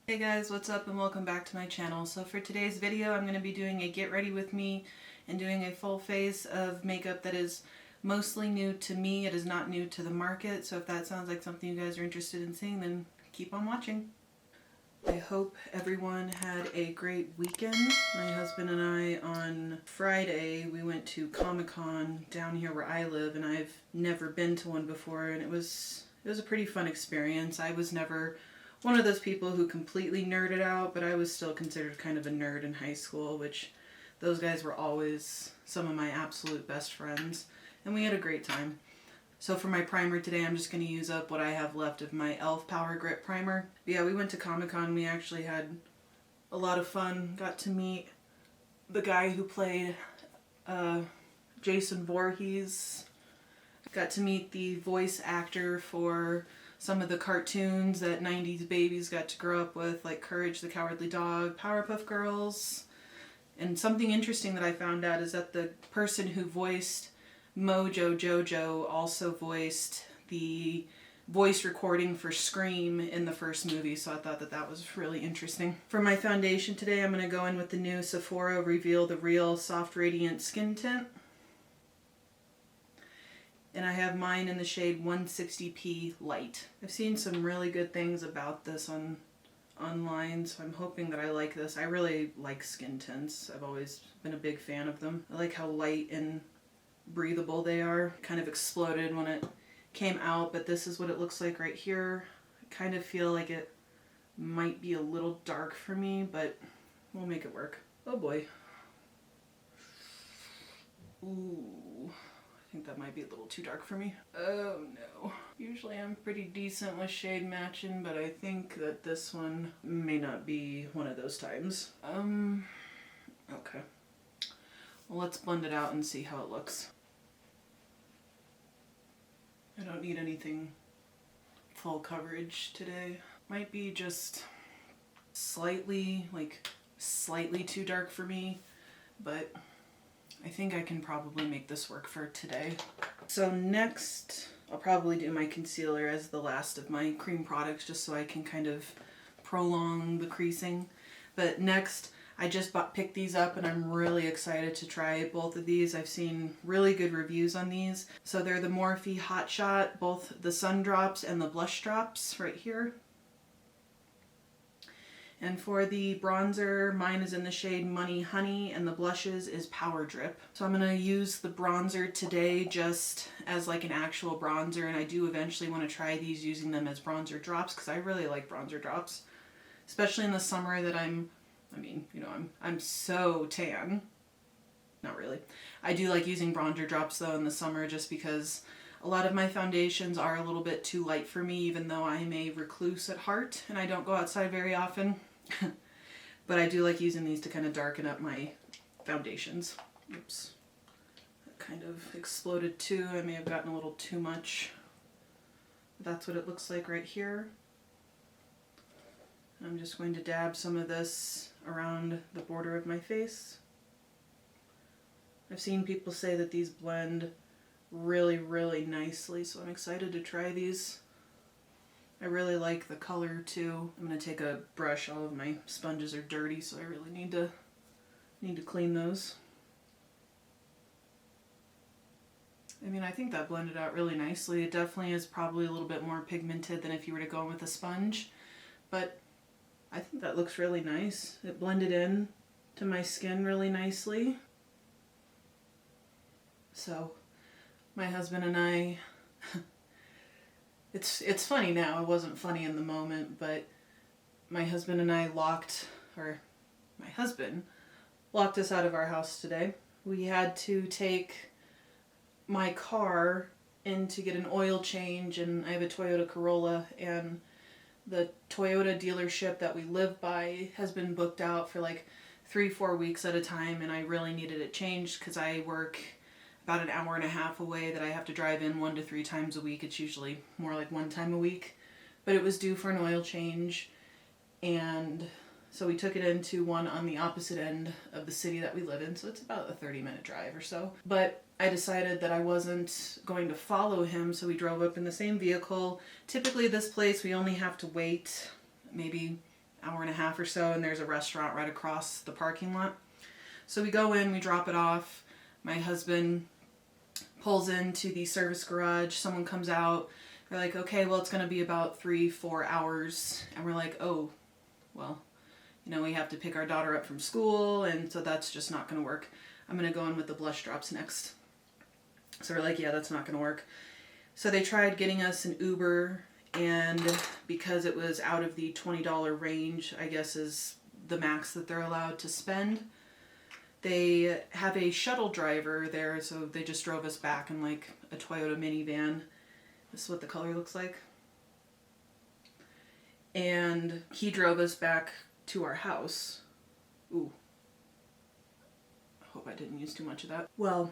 Hey guys, what's up and welcome back to my channel. So for today's video I'm going to be doing a get ready with me and doing a full face of makeup that is mostly new to me. It is not new to the market, so if that sounds like something you guys are interested in seeing, then keep on watching. I hope everyone had a great weekend. My husband and I on Friday we went to Comic-Con down here where I live, and I've never been to one before, and it was a pretty fun experience. I was never one of those people who completely nerded out, but I was still considered kind of a nerd in high school, which those guys were always some of my absolute best friends, and we had a great time. So for my primer today, I'm just going to use up what I have left of my e.l.f. Power Grip Primer. But yeah, we went to Comic-Con. We actually had a lot of fun. Got to meet the guy who played Jason Voorhees. Got to meet the voice actor for some of the cartoons that 90s babies got to grow up with, like Courage the Cowardly Dog, Powerpuff Girls. And something interesting that I found out is that the person who voiced Mojo Jojo also voiced the voice recording for Scream in the first movie, so I thought that that was really interesting. For my foundation today, I'm going to go in with the new Sephora Reveal the Real Soft Radiant Skin Tint. And I have mine in the shade 160p Light. I've seen some really good things about this online, so I'm hoping that I like this. I really like skin tints. I've always been a big fan of them. I like how light and breathable they are. Kind of exploded when it came out, but this is what it looks like right here. I kind of feel like it might be a little dark for me, but we'll make it work. Oh boy. Ooh. I think that might be a little too dark for me. Oh no. Usually I'm pretty decent with shade matching, but I think that this one may not be one of those times. Okay. Well, let's blend it out and see how it looks. I don't need anything full coverage today. Might be just slightly too dark for me, but I think I can probably make this work for today. So next, I'll probably do my concealer as the last of my cream products, just so I can kind of prolong the creasing. But next, I just picked these up and I'm really excited to try both of these. I've seen really good reviews on these. So they're the Morphe Hot Shot, both the sun drops and the blush drops right here. And for the bronzer, mine is in the shade Money Honey, and the blushes is Power Drip. So I'm going to use the bronzer today just as like an actual bronzer, and I do eventually want to try these using them as bronzer drops because I really like bronzer drops. Especially in the summer that I'm so tan. Not really. I do like using bronzer drops though in the summer just because a lot of my foundations are a little bit too light for me, even though I'm a recluse at heart and I don't go outside very often. But I do like using these to kind of darken up my foundations. Oops. That kind of exploded too. I may have gotten a little too much. That's what it looks like right here. I'm just going to dab some of this around the border of my face. I've seen people say that these blend really, really nicely, so I'm excited to try these. I really like the color too. I'm going to take a brush. All of my sponges are dirty, so I really need to clean those. I mean, I think that blended out really nicely. It definitely is probably a little bit more pigmented than if you were to go in with a sponge, but I think that looks really nice. It blended in to my skin really nicely. So my husband and I, it's funny now, it wasn't funny in the moment, but my husband and I my husband locked us out of our house today. We had to take my car in to get an oil change, and I have a Toyota Corolla, and the Toyota dealership that we live by has been booked out for like 3-4 weeks at a time, and I really needed it changed because I work about an hour and a half away that I have to drive in 1 to 3 times a week. It's usually more like 1 time a week, but it was due for an oil change, and so we took it into one on the opposite end of the city that we live in, so it's about a 30-minute drive or so. But I decided that I wasn't going to follow him, so we drove up in the same vehicle. Typically this place we only have to wait maybe hour and a half or so, and there's a restaurant right across the parking lot. So we go in, we drop it off. My husband pulls into the service garage. Someone comes out. They're like, okay, well, it's going to be about 3-4 hours. And we're like, oh, well, you know, we have to pick our daughter up from school, and so that's just not going to work. I'm going to go in with the blush drops next. So we're like, yeah, that's not going to work. So they tried getting us an Uber, and because it was out of the $20 range, I guess is the max that they're allowed to spend, they have a shuttle driver there, so they just drove us back in like a Toyota minivan. This is what the color looks like. And he drove us back to our house. Ooh. I hope I didn't use too much of that. Well,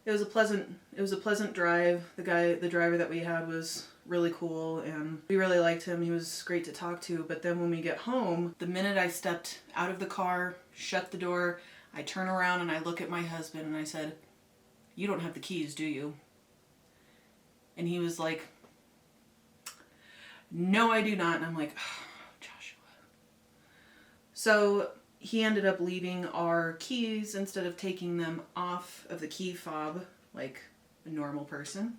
it was a pleasant drive. The driver that we had was really cool, and we really liked him. He was great to talk to. But then when we get home, the minute I stepped out of the car, shut the door, I turn around and I look at my husband and I said, "You don't have the keys, do you?" And he was like, "No, I do not." And I'm like, oh, Joshua. So he ended up leaving our keys instead of taking them off of the key fob like a normal person.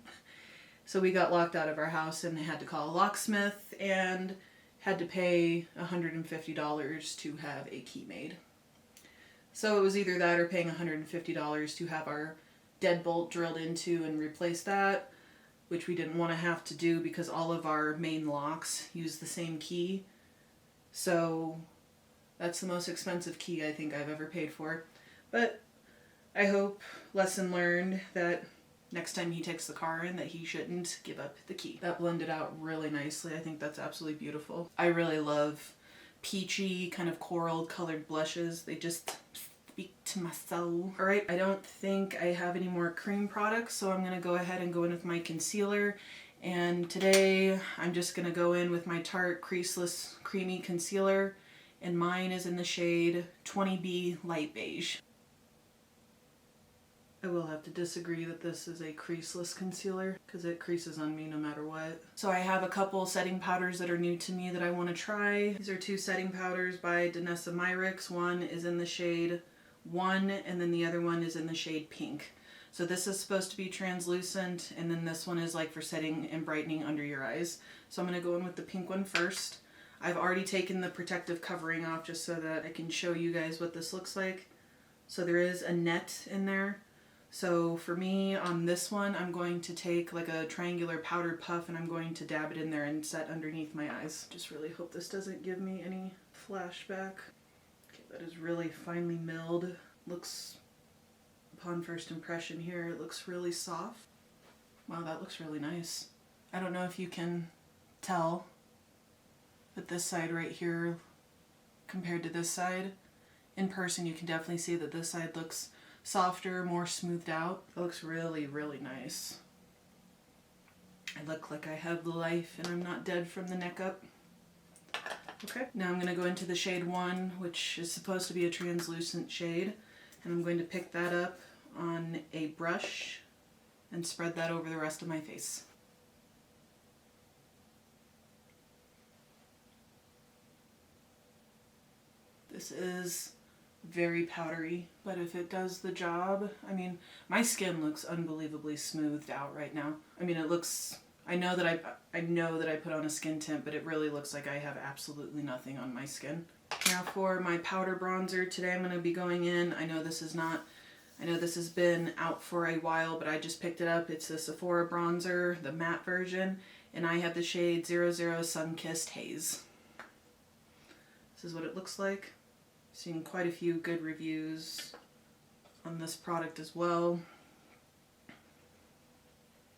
So we got locked out of our house and had to call a locksmith and had to pay $150 to have a key made. So it was either that or paying $150 to have our deadbolt drilled into and replace that, which we didn't want to have to do because all of our main locks use the same key. So that's the most expensive key I think I've ever paid for. But I hope, lesson learned, that next time he takes the car in, that he shouldn't give up the key. That blended out really nicely. I think that's absolutely beautiful. I really love peachy, kind of coral colored blushes. They just speak to my soul. Alright, I don't think I have any more cream products, so I'm going to go ahead and go in with my concealer. And today I'm just going to go in with my Tarte Creaseless Creamy Concealer, and mine is in the shade 20B Light Beige. I will have to disagree that this is a creaseless concealer because it creases on me no matter what. So I have a couple setting powders that are new to me that I want to try. These are two setting powders by Danessa Myricks. One is in the shade 1 and then the other one is in the shade Pink. So this is supposed to be translucent, and then this one is like for setting and brightening under your eyes. So I'm going to go in with the pink one first. I've already taken the protective covering off just so that I can show you guys what this looks like. So there is a net in there. So for me, on this one, I'm going to take like a triangular powdered puff and I'm going to dab it in there and set underneath my eyes. Just really hope this doesn't give me any flashback. Okay, that is really finely milled. Looks, upon first impression here, it looks really soft. Wow, that looks really nice. I don't know if you can tell, but this side right here compared to this side, in person you can definitely see that this side looks softer, more smoothed out. It looks really, really nice. I look like I have life and I'm not dead from the neck up. Okay, now I'm going to go into the shade 1, which is supposed to be a translucent shade, and I'm going to pick that up on a brush and spread that over the rest of my face. This is very powdery, but if it does the job, I mean, my skin looks unbelievably smoothed out right now. I mean, it looks, I know that I put on a skin tint, but it really looks like I have absolutely nothing on my skin. Now for my powder bronzer, today I'm going to be going in, I know this has been out for a while, but I just picked it up. It's the Sephora Bronzer, the matte version, and I have the shade 00 Sun-Kissed Haze. This is what it looks like. Seen quite a few good reviews on this product as well.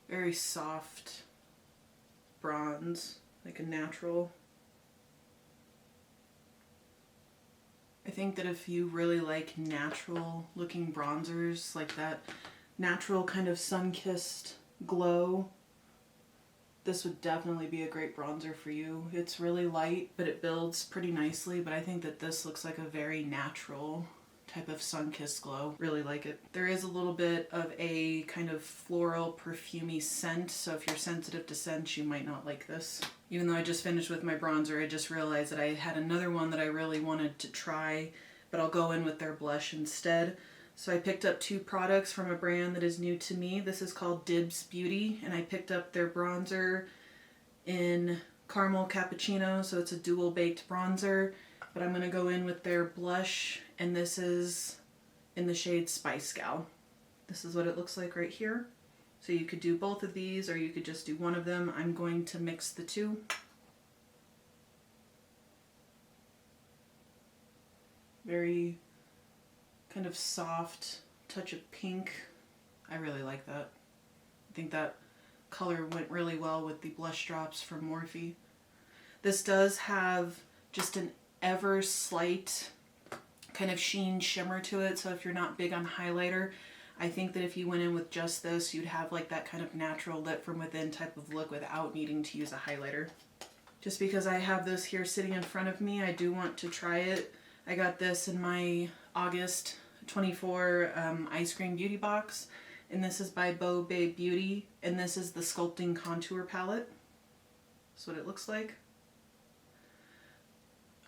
Very soft bronze, like a natural. I think that if you really like natural looking bronzers, like that natural kind of sun-kissed glow, this would definitely be a great bronzer for you. It's really light, but it builds pretty nicely, but I think that this looks like a very natural type of sun-kissed glow. Really like it. There is a little bit of a kind of floral perfumey scent, so if you're sensitive to scents, you might not like this. Even though I just finished with my bronzer, I just realized that I had another one that I really wanted to try, but I'll go in with their blush instead. So I picked up 2 products from a brand that is new to me. This is called Dibs Beauty, and I picked up their bronzer in Caramel Cappuccino, so it's a dual baked bronzer. But I'm going to go in with their blush, and this is in the shade Spice Gal. This is what it looks like right here. So you could do both of these, or you could just do one of them. I'm going to mix the two. Very kind of soft touch of pink. I really like that. I think that color went really well with the blush drops from Morphe. This does have just an ever slight kind of sheen shimmer to it, so if you're not big on highlighter, I think that if you went in with just this, you'd have like that kind of natural lit from within type of look without needing to use a highlighter. Just because I have this here sitting in front of me, I do want to try it. I got this in my August 24 ice cream beauty box, and this is by Bo Babe Beauty, and this is the Sculpting Contour Palette. That's what it looks like.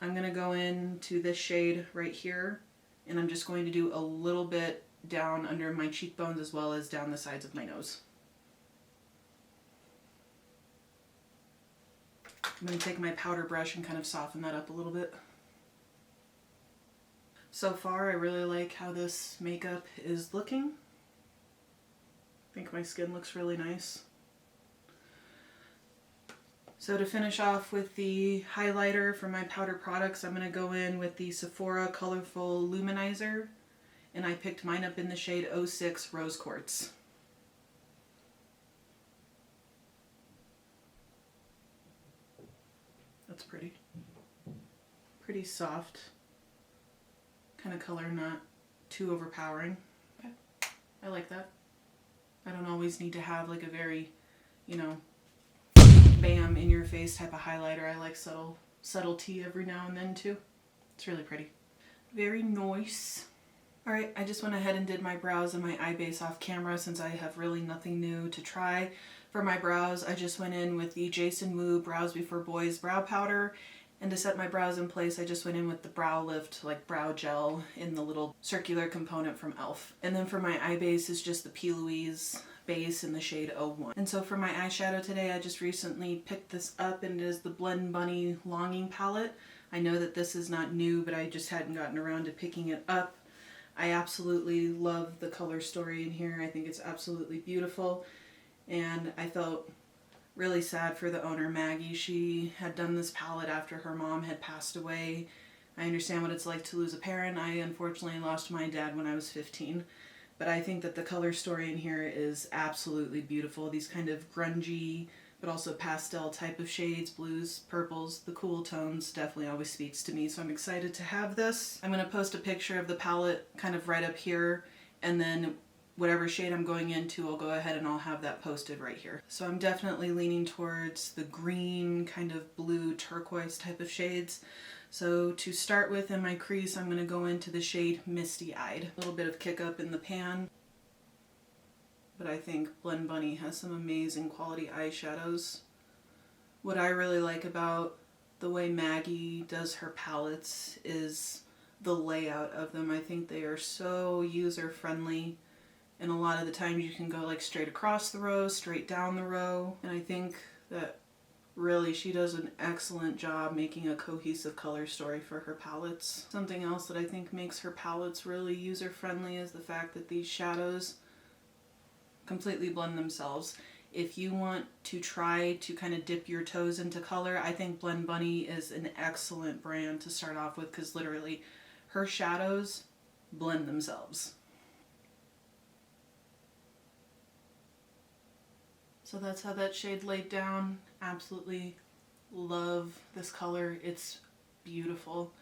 I'm going to go into this shade right here, and I'm just going to do a little bit down under my cheekbones as well as down the sides of my nose. I'm going to take my powder brush and kind of soften that up a little bit. So far, I really like how this makeup is looking. I think my skin looks really nice. So to finish off with the highlighter for my powder products, I'm going to go in with the Sephora Colorful Luminizer, and I picked mine up in the shade 06 Rose Quartz. That's pretty. Pretty soft kind of color, not too overpowering. Okay. I like that. I don't always need to have like a very, you know, bam in your face type of highlighter. I like subtlety every now and then too. It's really pretty. Very nice. Alright, I just went ahead and did my brows and my eye base off camera since I have really nothing new to try. For my brows, I just went in with the Jason Wu Brows Before Boys brow powder, and to set my brows in place, I just went in with the Brow Lift like brow gel in the little circular component from e.l.f. And then for my eye base is just the P. Louise base in the shade 01. And so for my eyeshadow today, I just recently picked this up, and it is the Blend Bunny Longing palette. I know that this is not new, but I just hadn't gotten around to picking it up. I absolutely love the color story in here. I think it's absolutely beautiful, and I felt really sad for the owner, Maggie. She had done this palette after her mom had passed away. I understand what it's like to lose a parent. I unfortunately lost my dad when I was 15, but I think that the color story in here is absolutely beautiful. These kind of grungy but also pastel type of shades, blues, purples, the cool tones definitely always speaks to me, so I'm excited to have this. I'm going to post a picture of the palette kind of right up here, and then whatever shade I'm going into, I'll go ahead and I'll have that posted right here. So I'm definitely leaning towards the green, kind of blue, turquoise type of shades. So to start with in my crease, I'm going to go into the shade Misty Eyed. A little bit of kick up in the pan. But I think Blend Bunny has some amazing quality eyeshadows. What I really like about the way Maggie does her palettes is the layout of them. I think they are so user-friendly, and a lot of the times you can go like straight across the row, straight down the row, and I think that really she does an excellent job making a cohesive color story for her palettes. Something else that I think makes her palettes really user-friendly is the fact that these shadows completely blend themselves. If you want to try to kind of dip your toes into color, I think Blend Bunny is an excellent brand to start off with, because literally her shadows blend themselves. So that's how that shade laid down. Absolutely love this color. It's beautiful.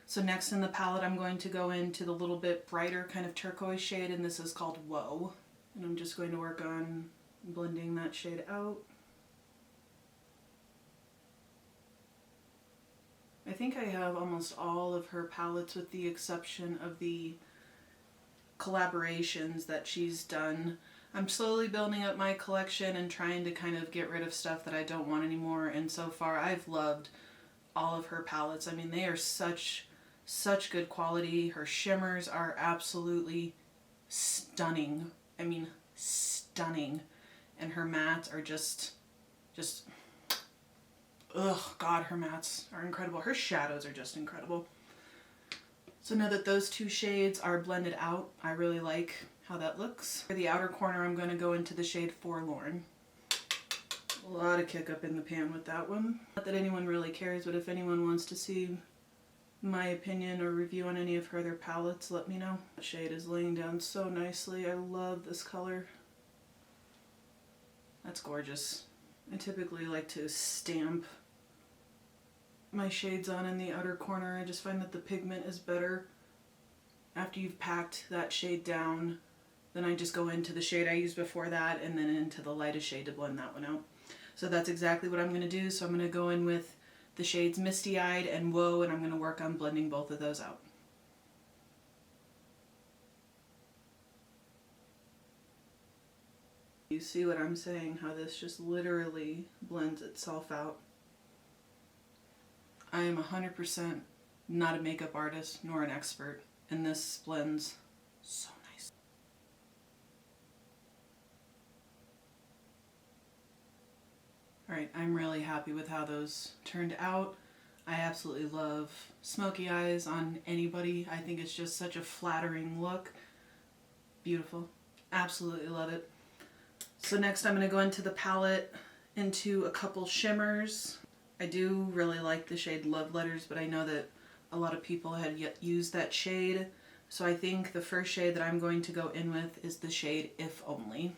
So next in the palette, I'm going to go into the little bit brighter kind of turquoise shade, and this is called Whoa. And I'm just going to work on blending that shade out. I I think I have almost all of her palettes with the exception of the collaborations that she's done. I'm slowly building up my collection and trying to kind of get rid of stuff that I don't want anymore, and so far I've loved all of her palettes. I mean, they are such good quality. Her shimmers are absolutely stunning. I mean, stunning. And her mattes are just ugh, God, her mattes are incredible. Her shadows are just incredible. So now that those two shades are blended out, I really like how that looks. For the outer corner, I'm going to go into the shade Forlorn. A lot of kick up in the pan with that one. Not that anyone really cares, but if anyone wants to see my opinion or review on any of her other palettes, let me know. That shade is laying down so nicely. I love this color. That's gorgeous. I typically like to stamp my shades on in the outer corner. I just find that the pigment is better after you've packed that shade down. Then I just go into the shade I used before that and then into the lightest shade to blend that one out. So that's exactly what I'm going to do. So I'm going to go in with the shades Misty Eyed and Whoa, and I'm going to work on blending both of those out. You see what I'm saying? How this just literally blends itself out. I am 100% not a makeup artist nor an expert, and this blends so nice. Alright, I'm really happy with how those turned out. I absolutely love smoky eyes on anybody. I think it's just such a flattering look. Beautiful. Absolutely love it. So next I'm going to go into the palette, into a couple shimmers. I do really like the shade Love Letters, but I know that a lot of people had yet used that shade. So I think the first shade that I'm going to go in with is the shade If Only.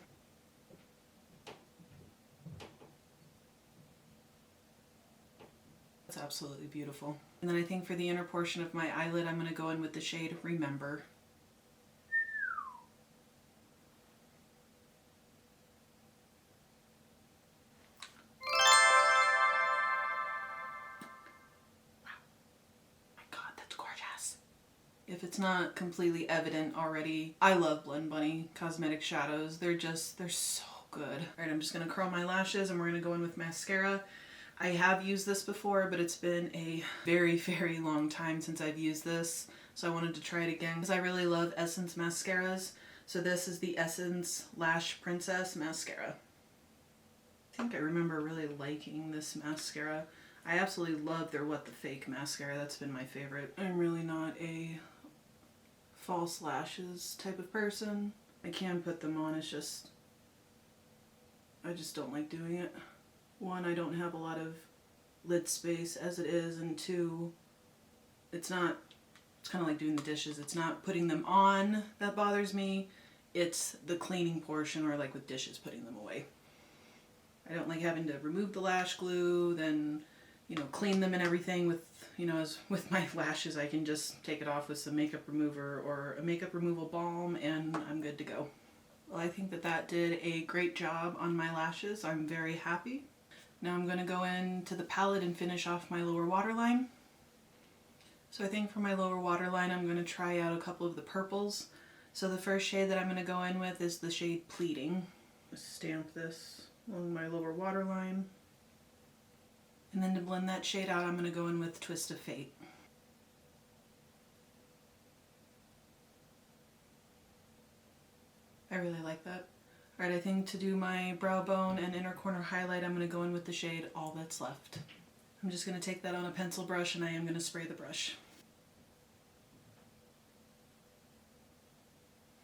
It's absolutely beautiful. And then I think for the inner portion of my eyelid, I'm going to go in with the shade Remember. If it's not completely evident already, I love Blend Bunny cosmetic shadows. They're so good. Alright, I'm just going to curl my lashes and we're going to go in with mascara. I have used this before, but it's been a very long time since I've used this. So I wanted to try it again because I really love Essence mascaras. So this is the Essence Lash Princess Mascara. I think I remember really liking this mascara. I absolutely love their What the Fake mascara. That's been my favorite. I'm really not a false lashes type of person. I can put them on, it's just I just don't like doing it. One, I don't have a lot of lid space as it is, and two, it's kind of like doing the dishes. It's not putting them on that bothers me, it's the cleaning portion, or like with dishes, putting them away. I don't like having to remove the lash glue, then clean them and everything with, as with my lashes, I can just take it off with some makeup remover or a makeup removal balm and I'm good to go. Well, I think that that did a great job on my lashes. I'm very happy. Now I'm going to go into the palette and finish off my lower waterline. So I think for my lower waterline, I'm going to try out a couple of the purples. So the first shade that I'm going to go in with is the shade Pleading. Stamp this along my lower waterline. And then to blend that shade out, I'm going to go in with Twist of Fate. I really like that. Alright, I think to do my brow bone and inner corner highlight, I'm going to go in with the shade All That's Left. I'm just going to take that on a pencil brush and I am going to spray the brush.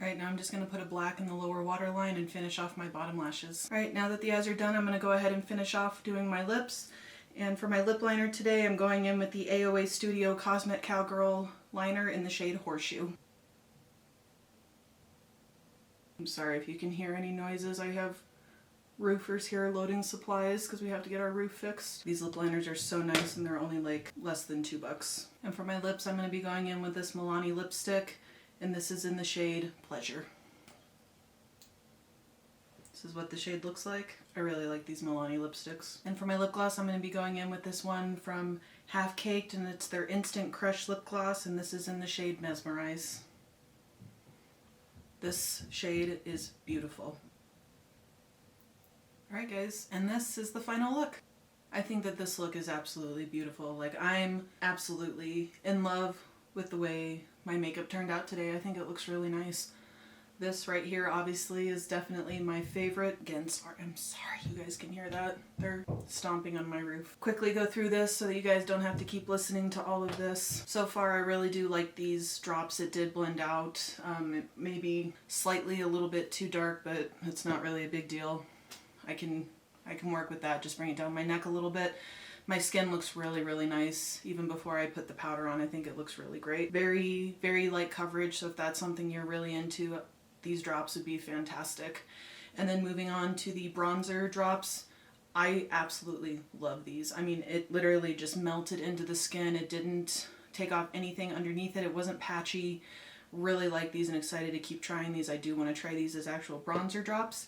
Alright, now I'm just going to put a black in the lower waterline and finish off my bottom lashes. Alright, now that the eyes are done, I'm going to go ahead and finish off doing my lips. And for my lip liner today, I'm going in with the AOA Studio Cosmic Cowgirl liner in the shade Horseshoe. I'm sorry if you can hear any noises. I have roofers here loading supplies because we have to get our roof fixed. These lip liners are so nice and they're only like less than $2. And for my lips, I'm going to be going in with this Milani Lipstick, and this is in the shade Pleasure. This is what the shade looks like. I really like these Milani lipsticks. And for my lip gloss, I'm going to be going in with this one from Half Caked, and it's their Instant Crush lip gloss, and this is in the shade Mesmerize. This shade is beautiful. Alright guys, and this is the final look. I think that this look is absolutely beautiful. Like, I'm absolutely in love with the way my makeup turned out today. I think it looks really nice. This right here obviously is definitely my favorite. Again, sorry, I'm sorry you guys can hear that. They're stomping on my roof. Quickly go through this so that you guys don't have to keep listening to all of this. So far I really do like these drops. It did blend out. It may be slightly a little bit too dark, but it's not really a big deal. I can work with that. Just bring it down my neck a little bit. My skin looks really, really nice. Even before I put the powder on, I think it looks really great. Very, very light coverage, so if that's something you're really into, these drops would be fantastic. And then moving on to the bronzer drops, I absolutely love these. I mean, it literally just melted into the skin. It didn't take off anything underneath it. It wasn't patchy. Really like these and excited to keep trying these. I do want to try these as actual bronzer drops.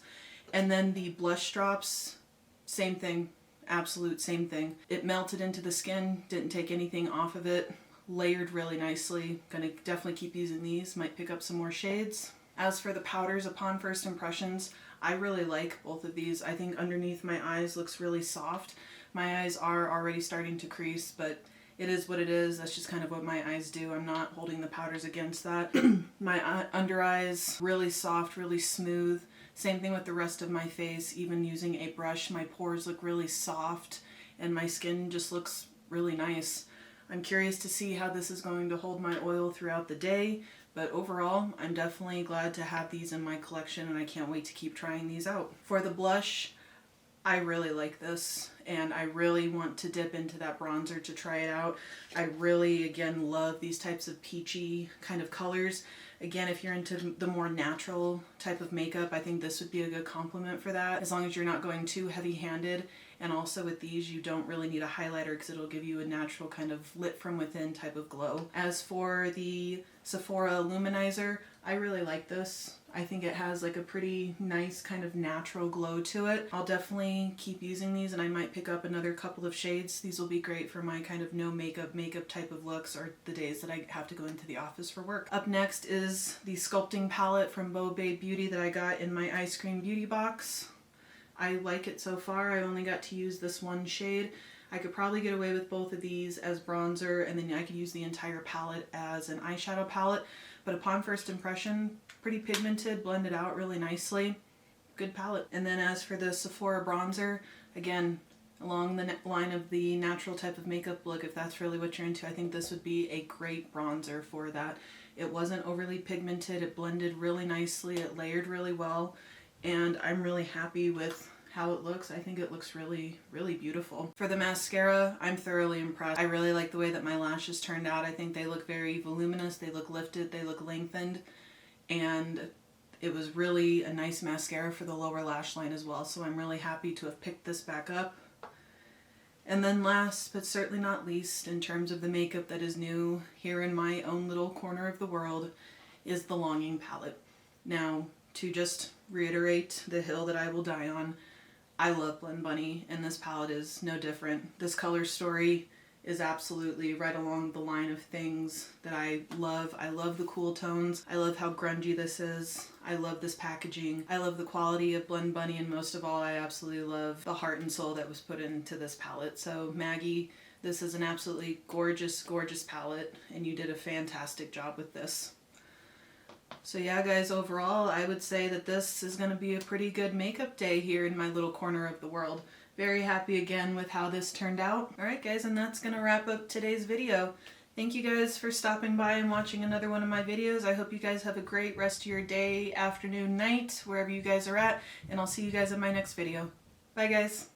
And then the blush drops, same thing, absolute same thing. It melted into the skin, didn't take anything off of it, layered really nicely. Gonna definitely keep using these, might pick up some more shades. As for the powders, upon first impressions, I really like both of these. I think underneath my eyes looks really soft. My eyes are already starting to crease, but it is what it is. That's just kind of what my eyes do. I'm not holding the powders against that. My under eyes, really soft, really smooth. Same thing with the rest of my face. Even using a brush, my pores look really soft and my skin just looks really nice. I'm curious to see how this is going to hold my oil throughout the day, but overall, I'm definitely glad to have these in my collection and I can't wait to keep trying these out. For the blush, I really like this and I really want to dip into that bronzer to try it out. I really, again, love these types of peachy kind of colors. Again, if you're into the more natural type of makeup, I think this would be a good complement for that, as long as you're not going too heavy-handed. And also with these, you don't really need a highlighter because it'll give you a natural kind of lit from within type of glow. As for the Sephora Illuminzer, I really like this. I think it has like a pretty nice kind of natural glow to it. I'll definitely keep using these and I might pick up another couple of shades. These will be great for my kind of no makeup type of looks or the days that I have to go into the office for work. Up next is the Sculpting palette from Bo Babe Beauty that I got in my ice cream beauty box. I like it so far. I only got to use this one shade. I could probably get away with both of these as bronzer and then I could use the entire palette as an eyeshadow palette. But upon first impression, pretty pigmented, blended out really nicely. Good palette. And then as for the Sephora Bronzer, again, along the line of the natural type of makeup look, if that's really what you're into, I think this would be a great bronzer for that. It wasn't overly pigmented, it blended really nicely, it layered really well, and I'm really happy with how it looks. I think it looks really, really beautiful. For the mascara, I'm thoroughly impressed. I really like the way that my lashes turned out. I think they look very voluminous, they look lifted, they look lengthened, and it was really a nice mascara for the lower lash line as well, so I'm really happy to have picked this back up. And then last, but certainly not least, in terms of the makeup that is new here in my own little corner of the world, is the Longing palette. Now, to just reiterate the hill that I will die on, I love Blend Bunny, and this palette is no different. This color story is absolutely right along the line of things that I love. I love the cool tones. I love how grungy this is. I love this packaging. I love the quality of Blend Bunny, and most of all, I absolutely love the heart and soul that was put into this palette. So Maggie, this is an absolutely gorgeous, gorgeous palette, and you did a fantastic job with this. So yeah guys, overall I would say that this is going to be a pretty good makeup day here in my little corner of the world. Very happy again with how this turned out. Alright guys, and that's going to wrap up today's video. Thank you guys for stopping by and watching another one of my videos. I hope you guys have a great rest of your day, afternoon, night, wherever you guys are at, and I'll see you guys in my next video. Bye guys!